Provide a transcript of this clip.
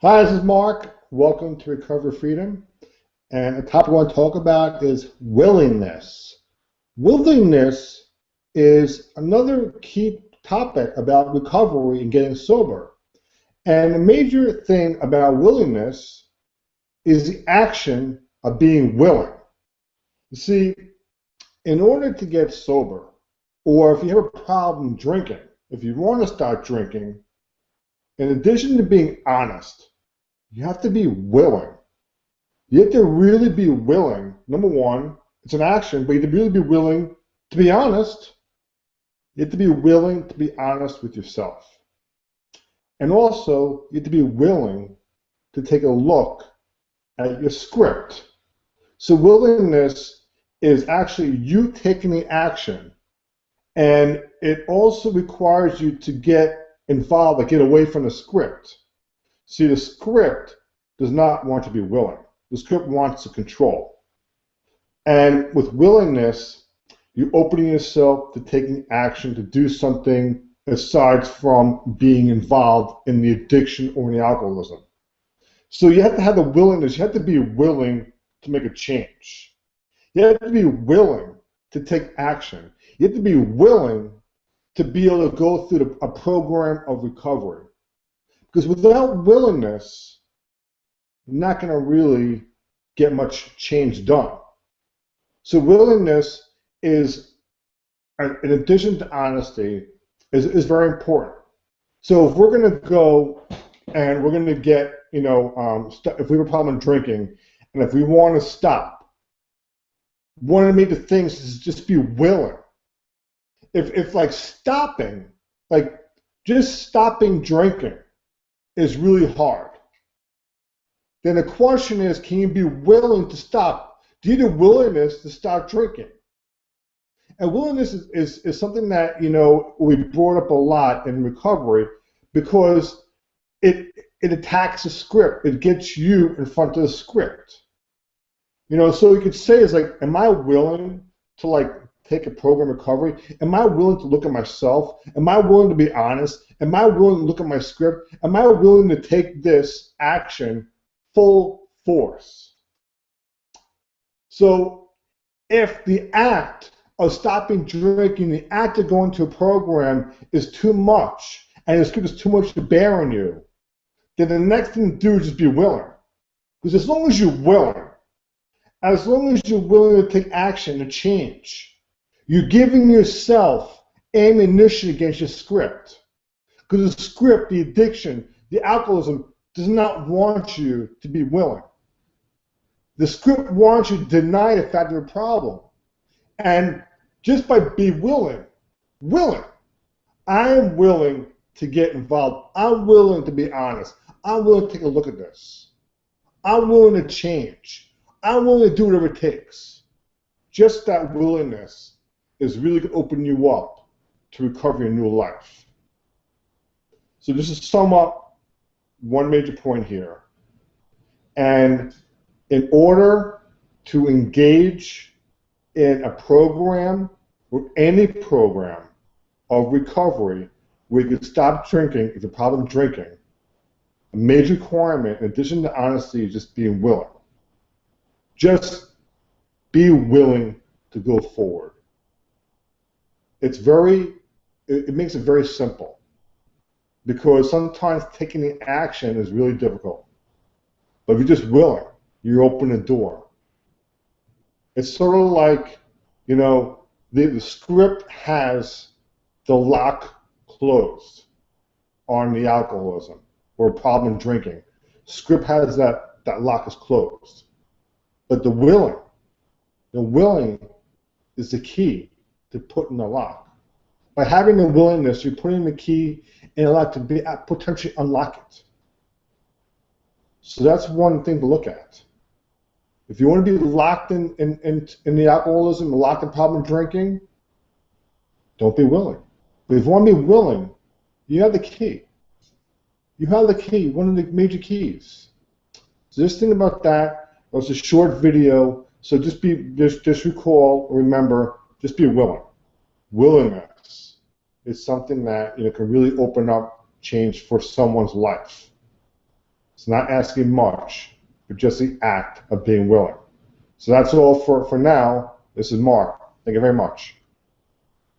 Hi, this is Mark. Welcome to Recover Freedom. And the topic I want to talk about is willingness. Willingness is another key topic about recovery and getting sober. And the major thing about willingness is the action of being willing. You see, in order to get sober, or if you have a problem drinking, if you want to start drinking, in addition to being honest, you have to be willing. You have to really be willing. Number one, it's an action, but you have to really be willing to be honest. You have to be willing to be honest with yourself. And also, you have to be willing to take a look at your script. So willingness is actually you taking the action. And it also requires you to get involved, like get away from the script. See, the script does not want to be willing. The script wants to control. And with willingness, you're opening yourself to taking action to do something aside from being involved in the addiction or in the alcoholism. So you have to have the willingness. You have to be willing to make a change. You have to be willing to take action. You have to be willing to be able to go through a program of recovery. Because without willingness, you're not going to really get much change done. So willingness is, in addition to honesty, is very important. So if we're going to go and we're going to get, if we have a problem drinking, and if we want to stop, one of the major things is just be willing. If like stopping, like just stopping drinking is really hard, then the question is, can you be willing to stop? Do you have the willingness to stop drinking? And willingness is something that, we brought up a lot in recovery because it attacks the script. It gets you in front of the script. So you could say, it's like, am I willing to like take a program recovery? Am I willing to look at myself? Am I willing to be honest? Am I willing to look at my script? Am I willing to take this action full force? So if the act of stopping drinking, the act of going to a program is too much, and the script is too much to bear on you, then the next thing to do is just be willing. Because as long as you're willing, as long as you're willing to take action to change, you're giving yourself ammunition against your script. Because the script, the addiction, the alcoholism, does not want you to be willing. The script wants you to deny the fact of the problem. And just by being willing, I am willing to get involved. I'm willing to be honest. I'm willing to take a look at this. I'm willing to change. I'm willing to do whatever it takes. Just that willingness is really going to open you up to recover your new life. So just to sum up one major point here. And in order to engage in a program or any program of recovery where you can stop drinking, if the problem drinking, a major requirement in addition to honesty is just being willing. Just be willing to go forward. It makes it very simple because sometimes taking the action is really difficult. But if you're just willing, you open the door. It's sort of like, the script has the lock closed on the alcoholism or problem drinking. Script has that lock is closed. But the willing is the key to putting the lock. By having the willingness, you're putting the key in a lock to potentially unlock it. So that's one thing to look at. If you want to be locked in the alcoholism, locked in problem drinking, don't be willing. But if you want to be willing, you have the key. You have the key, one of the major keys. So just think about that. It was a short video, so just recall, remember, just be willing. Willingness is something that can really open up change for someone's life. It's not asking much, but just the act of being willing. So that's all for now. This is Mark. Thank you very much.